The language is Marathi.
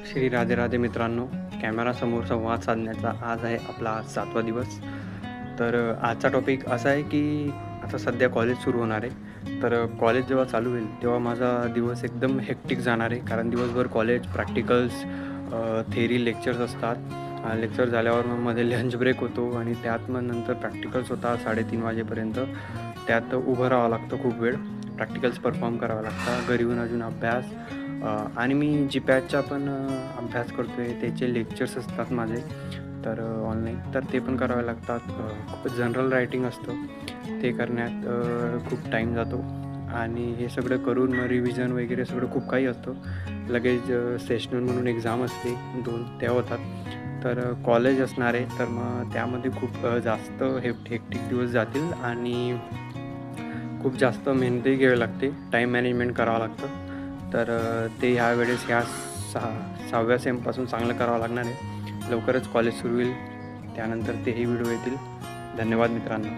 श्री राधे राधे मित्रांनो, कॅमेरासमोर संवाद साधण्याचा आज आहे आपला 7वा दिवस. तर आजचा टॉपिक असा आहे की आता सध्या कॉलेज सुरू होणार आहे. तर कॉलेज जेव्हा चालू होईल तेव्हा माझा दिवस एकदम हेक्टिक जाणार आहे. कारण दिवसभर कॉलेज, प्रॅक्टिकल्स, थेअरी लेक्चर्स असतात. लेक्चर झाल्यावर मग मध्ये लंच ब्रेक होतो आणि त्यात मग नंतर प्रॅक्टिकल्स होतात 3:30 वाजेपर्यंत. त्यात उभं राहावं लागतं खूप वेळ. प्रॅक्टिकल्स परफॉर्म करावं लागतं. घरी येऊन अजून अभ्यास आणि मी GPATचा पण अभ्यास करतो आहे. त्याचे लेक्चर्स असतात माझे तर ऑनलाईन, तर ते पण करावे लागतात. खूप जनरल रायटिंग असतं, ते करण्यात खूप टाईम जातो आणि हे सगळं करून मग रिव्हिजन वगैरे सगळं खूप काही असतं. लगेच सेशनल म्हणून एक्झाम असते 2 त्या होतात. तर कॉलेज असणार आहे, तर मग त्यामध्ये खूप जास्त हेक्टिक दिवस जातील आणि खूप जास्त मेहनतही घ्यावी लागते. टाईम मॅनेजमेंट करावं लागतं. तर ते ह्यावेळेस ह्या 6व्या सेमपासून चांगलं करावं लागणार आहे. लवकरच कॉलेज सुरू होईल, त्यानंतर तेही व्हिडिओ येतील. धन्यवाद मित्रांनो.